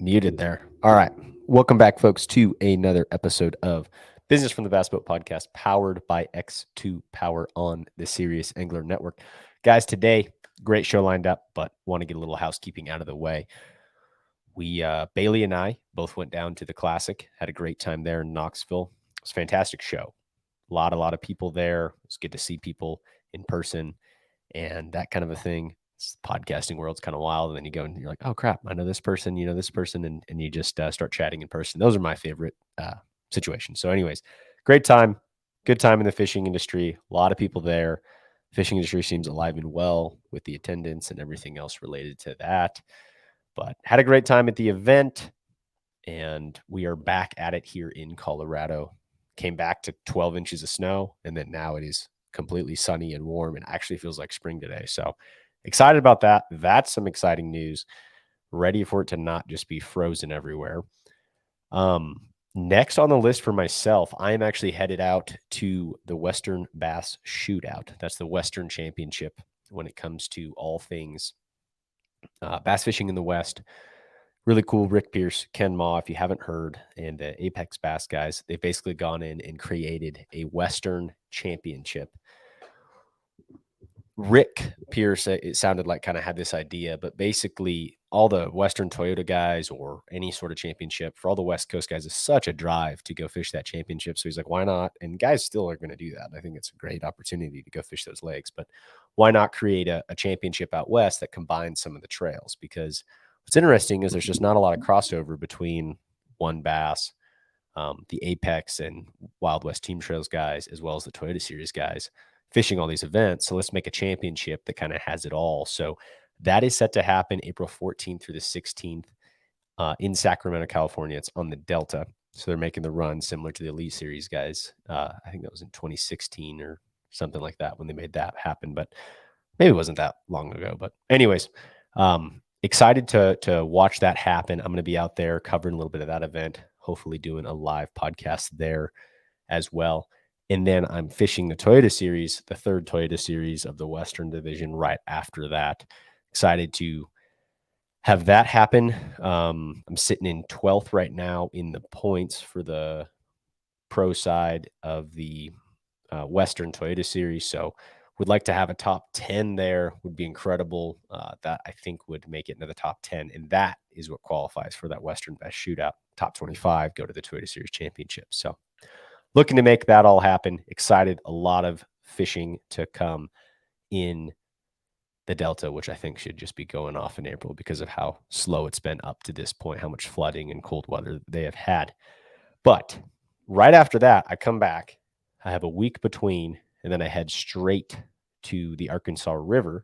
Muted there. All right. Welcome back, folks, to another episode of Business from the Bass Boat Podcast, powered by X2 Power on the Serious Angler Network. Guys, today, great show lined up, but want to get a little housekeeping out of the way. Bailey and I both went down to the Classic, had a great time there in Knoxville. It was a fantastic show. A lot of people there. It was good to see people in person and that kind of a thing. The podcasting world's kind of wild. And then you go and you're like, oh crap, I know this person, you know this person, and you just start chatting in person. Those are my favorite situations. So anyways, great time, good time in the fishing industry. A lot of people there. Fishing industry seems alive and well with the attendance and everything else related to that. But had a great time at the event, and we are back at it here in Colorado. Came back to 12 inches of snow, and then now it is completely sunny and warm and actually feels like spring today. So excited about that. That's some exciting news. Ready for it to not just be frozen everywhere. Next on the list for myself, I am actually headed out to the Western Bass Shootout. That's the Western Championship when it comes to all things bass fishing in the West. Really cool. Rick Pierce, Ken Ma, if you haven't heard, and the Apex Bass guys, they've basically gone in and created a Western Championship. Rick Pierce, it sounded like, kind of had this idea, but basically all the Western Toyota guys or any sort of championship for all the West Coast guys is such a drive to go fish that championship. So he's like, why not? And guys still are going to do that. I think it's a great opportunity to go fish those lakes, but why not create a championship out West that combines some of the trails? Because what's interesting is there's just not a lot of crossover between One Bass, the Apex and Wild West Team Trails guys, as well as the Toyota Series guys fishing all these events. So let's make a championship that kind of has it all. So that is set to happen April 14th through the 16th in Sacramento, California. It's on the Delta. So they're making the run similar to the Elite Series guys. I think that was in 2016 or something like that when they made that happen, but maybe it wasn't that long ago. But anyways, excited to watch that happen. I'm going to be out there covering a little bit of that event, hopefully doing a live podcast there as well. And then I'm fishing the Toyota Series, the third Toyota Series of the Western Division right after that. Excited to have that happen. I'm sitting in 12th right now in the points for the pro side of the Western Toyota Series. So would like to have a top 10 there. Would be incredible. That I think would make it into the top 10. And that is what qualifies for that Western Best Shootout. Top 25 go to the Toyota Series Championship. So looking to make that all happen. Excited. A lot of fishing to come in the Delta, which I think should just be going off in April because of how slow it's been up to this point, how much flooding and cold weather they have had. But right after that, I come back. I have a week between, and then I head straight to the Arkansas River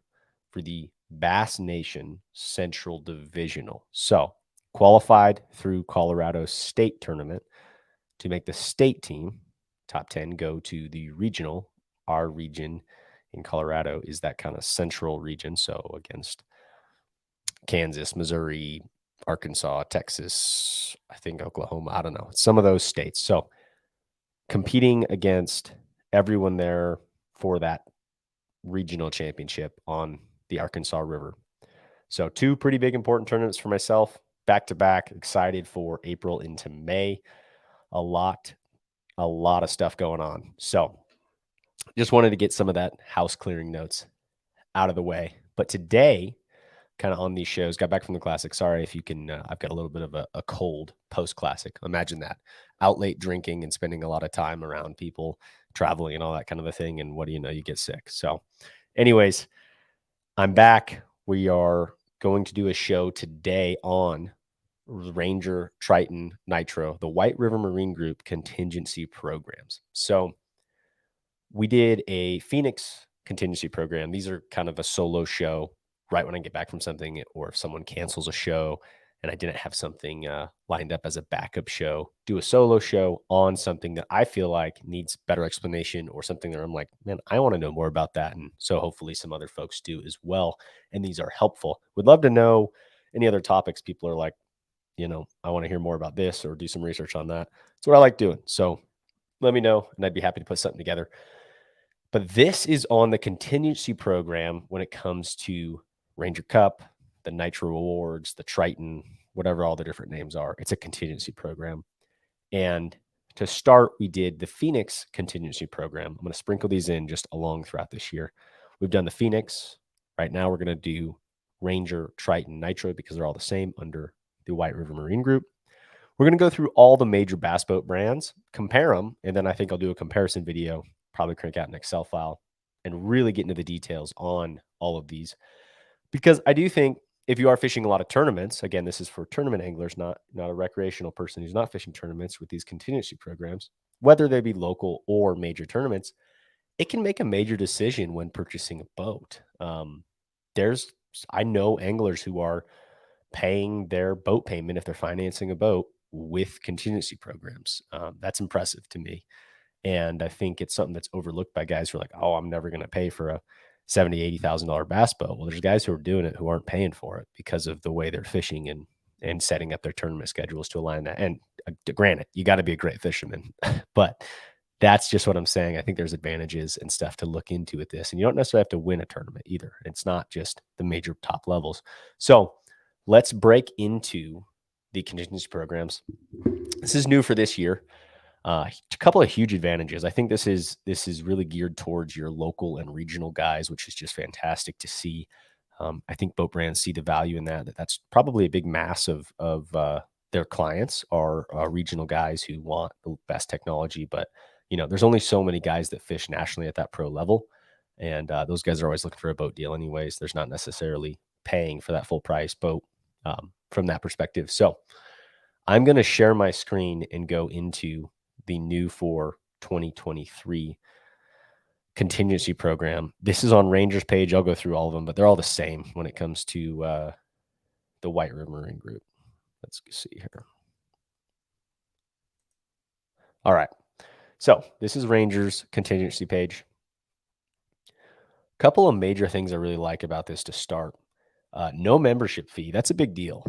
for the Bass Nation Central Divisional. So qualified through Colorado State Tournament to make the state team. Top 10 go to the regional. Our region in Colorado is that kind of central region. So against Kansas, Missouri, Arkansas, Texas, I think Oklahoma, I don't know, some of those states. So competing against everyone there for that regional championship on the Arkansas River. So two pretty big important tournaments for myself, back to back. Excited for April into May. A lot of stuff going on. So just wanted to get some of that house clearing notes out of the way. But today, kind of on these shows, got back from the Classic. Sorry if you can, I've got a little bit of a cold post-Classic. Imagine that. Out late drinking and spending a lot of time around people, traveling and all that kind of a thing. And what do you know? You get sick. So anyways, I'm back. We are going to do a show today on Ranger, Triton, Nitro, the White River Marine Group contingency programs. So we did a Phoenix contingency program. These are kind of a solo show right when I get back from something, or if someone cancels a show and I didn't have something lined up as a backup show, do a solo show on something that I feel like needs better explanation, or something that I'm like, man, I want to know more about that. And so hopefully some other folks do as well. And these are helpful. Would love to know any other topics people are like, you know, I want to hear more about this or do some research on that. That's what I like doing. So let me know, and I'd be happy to put something together. But this is on the contingency program when it comes to Ranger Cup, the Nitro Awards, the Triton, whatever all the different names are. It's a contingency program. And to start, we did the Phoenix Contingency Program. I'm going to sprinkle these in just along throughout this year. We've done the Phoenix. Right now, we're going to do Ranger, Triton, Nitro because they're all the same under the White River Marine Group. We're going to go through all the major bass boat brands, compare them, and then I think I'll do a comparison video, probably crank out an Excel file, and really get into the details on all of these. Because I do think if you are fishing a lot of tournaments, again, this is for tournament anglers, not a recreational person who's not fishing tournaments with these contingency programs, whether they be local or major tournaments, it can make a major decision when purchasing a boat. I know anglers who are paying their boat payment if they're financing a boat with contingency programs. That's impressive to me. And I think it's something that's overlooked by guys who are like, oh, I'm never going to pay for a $70,000, $80,000 bass boat. Well, there's guys who are doing it who aren't paying for it because of the way they're fishing and setting up their tournament schedules to align that. And granted, you got to be a great fisherman, but that's just what I'm saying. I think there's advantages and stuff to look into with this. And you don't necessarily have to win a tournament either. It's not just the major top levels. So let's break into the contingency programs. This is new for this year. A couple of huge advantages. I think this is really geared towards your local and regional guys, which is just fantastic to see. I think boat brands see the value in that. That's probably a big mass of their clients are regional guys who want the best technology. But there's only so many guys that fish nationally at that pro level, and those guys are always looking for a boat deal anyways. There's not necessarily paying for that full price boat from that perspective. So I'm going to share my screen and go into the new for 2023 contingency program. This is on Ranger's page. I'll go through all of them, but they're all the same when it comes to the White River Marine Group. Let's see here. All right. So this is Ranger's contingency page. A couple of major things I really like about this to start. No membership fee. That's a big deal.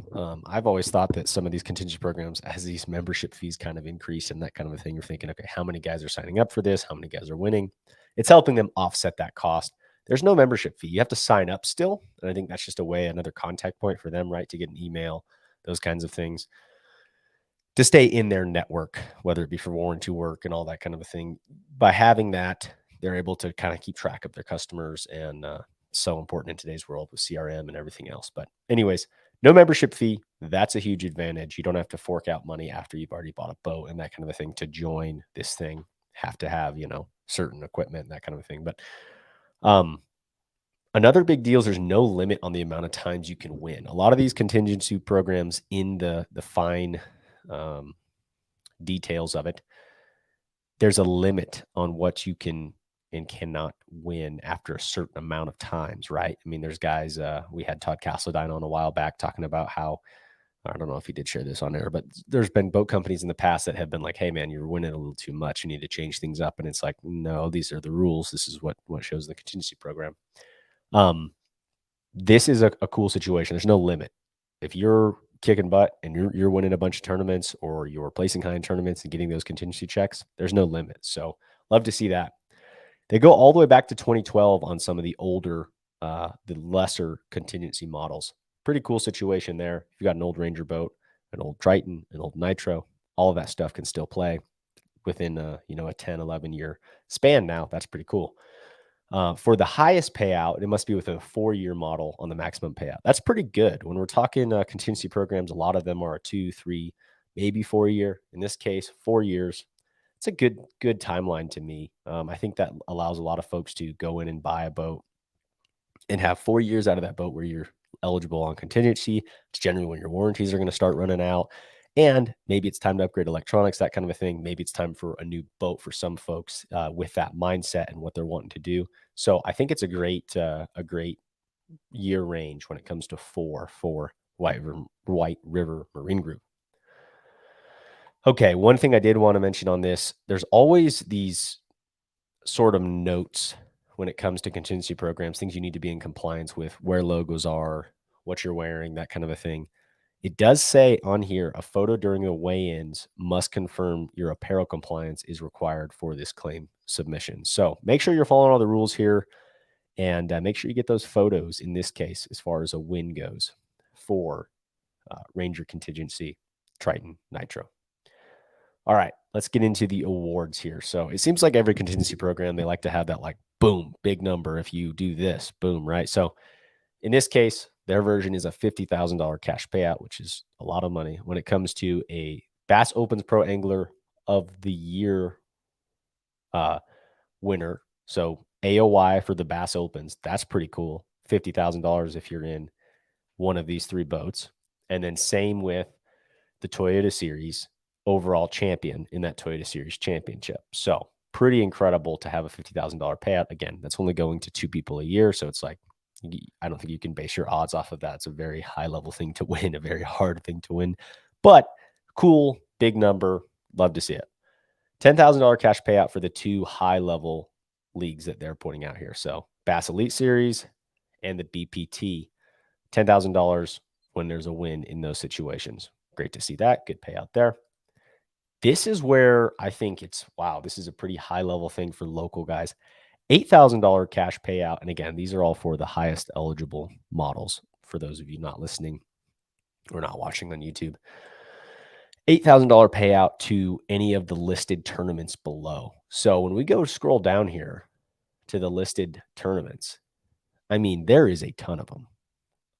I've always thought that some of these contingency programs, as these membership fees kind of increase and that kind of a thing, you're thinking, okay, how many guys are signing up for this? How many guys are winning? It's helping them offset that cost. There's no membership fee. You have to sign up still. And I think that's just another contact point for them, right? To get an email, those kinds of things, to stay in their network, whether it be for warranty work and all that kind of a thing. By having that, they're able to kind of keep track of their customers, and so important in today's world with CRM and everything else. But anyways, no membership fee. That's a huge advantage. You don't have to fork out money after you've already bought a boat and that kind of a thing to join this thing. Have to have, certain equipment and that kind of a thing. But another big deal is there's no limit on the amount of times you can win. A lot of these contingency programs, in the fine details of it, there's a limit on what you can and cannot win after a certain amount of times, right? I mean, there's guys, we had Todd Castledine on a while back talking about how, I don't know if he did share this on air, but there's been boat companies in the past that have been like, hey man, you're winning a little too much. You need to change things up. And it's like, no, these are the rules. This is what shows the contingency program. This is a cool situation. There's no limit. If you're kicking butt and you're winning a bunch of tournaments, or you're placing high in tournaments and getting those contingency checks, there's no limit. So love to see that. They go all the way back to 2012 on some of the older, the lesser contingency models. Pretty cool situation there. If you got an old Ranger boat, an old Triton, an old Nitro, all of that stuff can still play within a 10, 11 year span now. That's pretty cool. For the highest payout, it must be within a 4-year model on the maximum payout. That's pretty good. When we're talking contingency programs, a lot of them are a 2, 3, maybe 4 year. In this case, 4 years. It's a good timeline to me. I think that allows a lot of folks to go in and buy a boat and have 4 years out of that boat where you're eligible on contingency. It's generally when your warranties are going to start running out. And maybe it's time to upgrade electronics, that kind of a thing. Maybe it's time for a new boat for some folks with that mindset and what they're wanting to do. So I think it's a great year range when it comes to 4 for White River Marine Group. Okay, one thing I did want to mention on this, there's always these sort of notes when it comes to contingency programs, things you need to be in compliance with, where logos are, what you're wearing, that kind of a thing. It does say on here, a photo during the weigh-ins must confirm your apparel compliance is required for this claim submission. So make sure you're following all the rules here, and make sure you get those photos in this case as far as a win goes for Ranger Contingency, Triton, Nitro. All right, let's get into the awards here. So it seems like every contingency program, they like to have that like, boom, big number. If you do this, boom, right? So in this case, their version is a $50,000 cash payout, which is a lot of money when it comes to a Bass Opens Pro Angler of the Year winner. So AOY for the Bass Opens, that's pretty cool. $50,000 if you're in one of these three boats. And then same with the Toyota Series overall champion in that Toyota Series championship. So pretty incredible to have a $50,000 payout. Again, that's only going to two people a year. So it's like, I don't think you can base your odds off of that. It's a very high level thing to win, a very hard thing to win, but cool, big number. Love to see it. $10,000 cash payout for the two high level leagues that they're putting out here. So Bass Elite Series and the BPT, $10,000 when there's a win in those situations. Great to see that. Good payout there. This is where I think it's, wow, this is a pretty high level thing for local guys. $8,000 cash payout. And again, these are all for the highest eligible models for those of you not listening or not watching on YouTube. $8,000 payout to any of the listed tournaments below. So when we go scroll down here to the listed tournaments, I mean, there is a ton of them.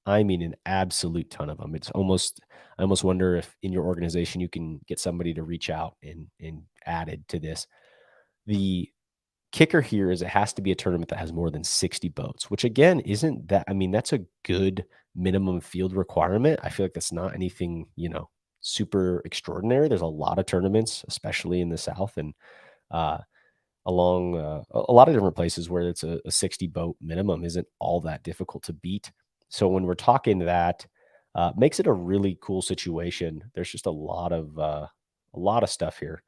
I mean, an absolute ton of them. It's almost, I almost wonder if in your organization you can get somebody to reach out and add it to this. The kicker here is it has to be a tournament that has more than 60 boats, which again, isn't that, I mean, that's a good minimum field requirement. I feel like that's not anything, you know, super extraordinary. There's a lot of tournaments, especially in the South and along a lot of different places where it's a 60 boat minimum isn't all that difficult to beat. So when we're talking that, makes it a really cool situation. There's just a lot of stuff here,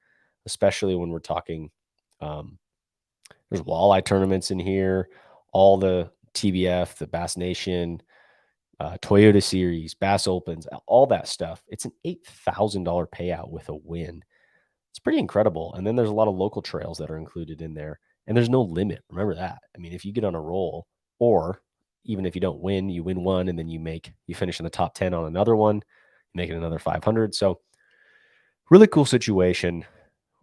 especially when we're talking. There's walleye tournaments in here, all the TBF, the Bass Nation, Toyota Series, Bass Opens, all that stuff. It's an $8,000 payout with a win. It's pretty incredible. And then there's a lot of local trails that are included in there. And there's no limit. Remember that. I mean, if you get on a roll, or even if you don't win, you win one and then you finish in the top 10 on another one, making another 500. So really cool situation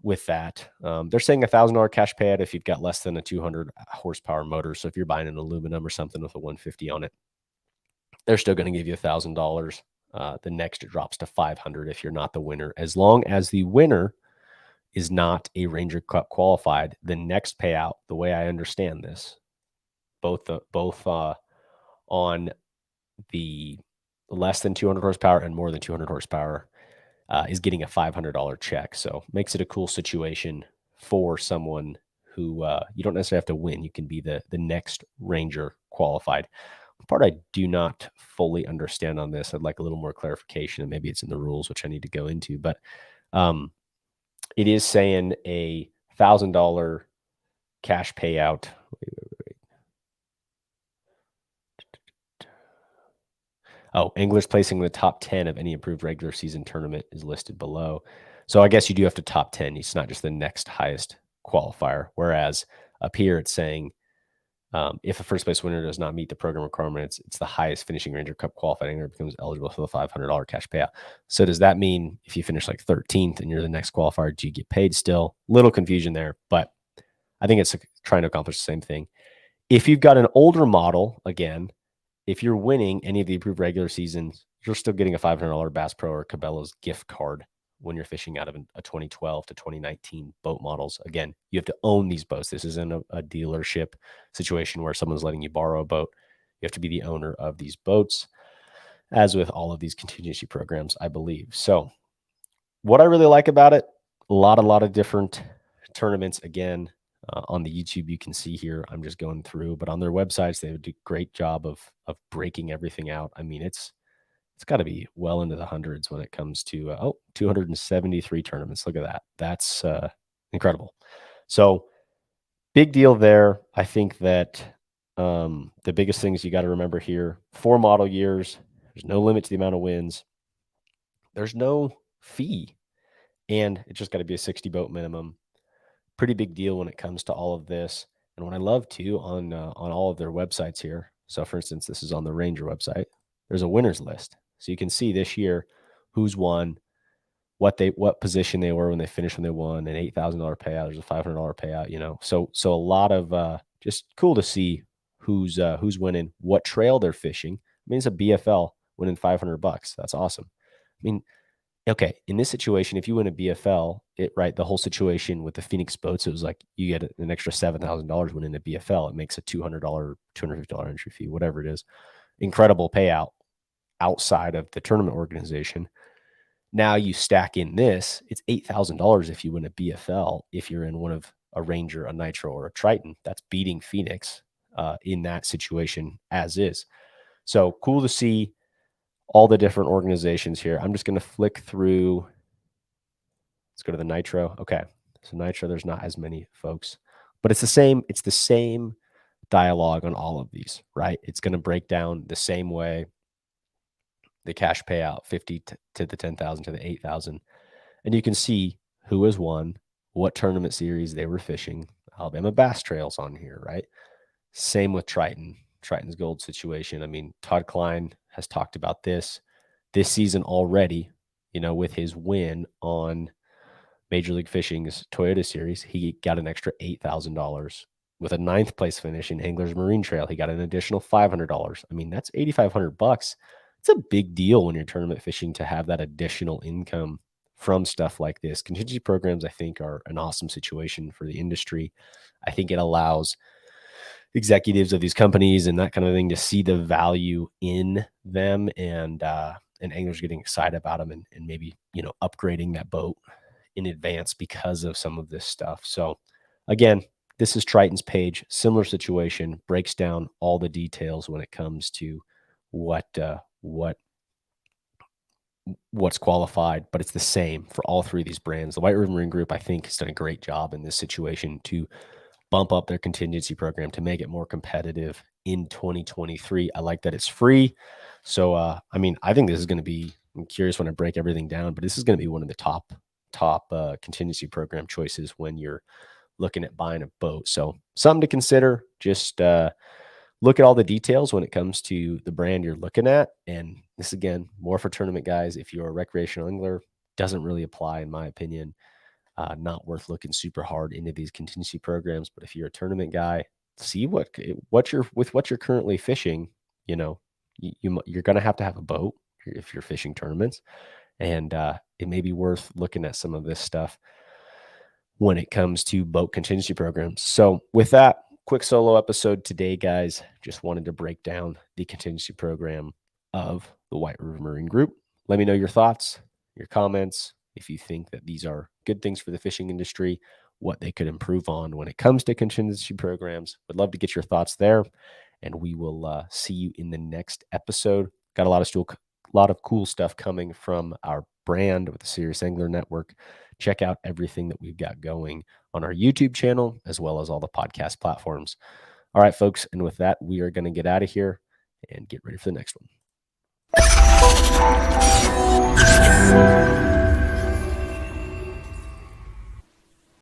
with that. They're saying $1,000 cash payout if you've got less than a 200 horsepower motor. So if you're buying an aluminum or something with a 150 on it, they're still going to give you $1,000. The next it drops to 500 if you're not the winner, as long as the winner is not a Ranger Cup qualified. The next payout, the way I understand this, both on the less than 200 horsepower and more than 200 horsepower, is getting a $500 check. So makes it a cool situation for someone who you don't necessarily have to win. You can be the next Ranger qualified. The part I do not fully understand on this, I'd like a little more clarification, and maybe it's in the rules, which I need to go into, but it is saying a $1,000 cash payout. Wait. Oh, anglers placing in the top 10 of any approved regular season tournament is listed below. So I guess you do have to top 10. It's not just the next highest qualifier. Whereas up here, it's saying if a first place winner does not meet the program requirements, it's the highest finishing Ranger Cup qualified angler becomes eligible for the $500 cash payout. So does that mean if you finish like 13th and you're the next qualifier, do you get paid still? Little confusion there, but I think it's trying to accomplish the same thing. If you've got an older model, again, if you're winning any of the approved regular seasons, you're still getting a $500 Bass Pro or Cabela's gift card when you're fishing out of a 2012 to 2019 boat models. Again, you have to own these boats. This isn't a dealership situation where someone's letting you borrow a boat. You have to be the owner of these boats, as with all of these contingency programs, I believe. So what I really like about it, a lot of different tournaments. Again, on the YouTube, you can see here, I'm just going through, but on their websites, they would do a great job of breaking everything out. I mean, it's got to be well into the hundreds when it comes to 273 tournaments. Look at that. That's incredible. So big deal there. I think that the biggest things you got to remember here, 4 model years, there's no limit to the amount of wins. There's no fee, and it's just got to be a 60 boat minimum. Pretty big deal when it comes to all of this. And what I love too on all of their websites here. So for instance, this is on the Ranger website. There's a winners list. So you can see this year who's won, what position they were when they finished when they won, an $8,000 payout, there's a $500 payout, So a lot of just cool to see who's winning, what trail they're fishing. I mean, it's a BFL winning $500. That's awesome. I mean, okay, in this situation, if you win a BFL, the whole situation with the Phoenix boats, it was like you get an extra $7,000 winning a BFL. It makes a $200, $250 entry fee, whatever it is. Incredible payout outside of the tournament organization. Now you stack in this, it's $8,000 if you win a BFL. If you're in one of a Ranger, a Nitro, or a Triton, that's beating Phoenix in that situation as is. So cool to see all the different organizations here. I'm just going to flick through. Let's go to the Nitro. Okay, so Nitro, there's not as many folks, but it's the same. It's the same dialogue on all of these, right? It's going to break down the same way. The cash payout, 50 to the 10,000 to the 8,000. And you can see who has won, what tournament series they were fishing. Alabama Bass Trail's on here, right? Same with Triton, Triton's gold situation. I mean, Todd Klein has talked about this season already, with his win on Major League Fishing's Toyota Series. He got an extra $8,000. With a 9th place finish in Anglers Marine Trail, he got an additional $500. I mean, that's $8,500. It's a big deal when you're tournament fishing to have that additional income from stuff like this. Contingency programs, I think, are an awesome situation for the industry. I think it allows executives of these companies and that kind of thing to see the value in them, and anglers getting excited about them, and maybe upgrading that boat in advance because of some of this stuff. So again, this is Triton's page, similar situation, breaks down all the details when it comes to what's qualified, but it's the same for all three of these brands. The White River Marine Group, I think, has done a great job in this situation to bump up their contingency program to make it more competitive in 2023. I like that it's free. So, I mean, I think this is going to be, I'm curious when I break everything down, but this is going to be one of the top contingency program choices when you're looking at buying a boat. So something to consider. Just look at all the details when it comes to the brand you're looking at. And this, again, more for tournament guys. If you're a recreational angler, doesn't really apply, in my opinion. Not worth looking super hard into these contingency programs. But if you're a tournament guy, see what you're currently fishing. You're going to have a boat if you're fishing tournaments, and it may be worth looking at some of this stuff when it comes to boat contingency programs. So with that, quick solo episode today, guys. Just wanted to break down the contingency program of the White River Marine Group. Let me know your thoughts, your comments, if you think that these are good things for the fishing industry, what they could improve on when it comes to contingency programs. Would love to get your thoughts there, and we will see you in the next episode. Got a lot of cool stuff coming from our brand with the Serious Angler Network. Check out everything that we've got going on our YouTube channel, as well as all the podcast platforms. All right, folks. And with that, we are going to get out of here and get ready for the next one.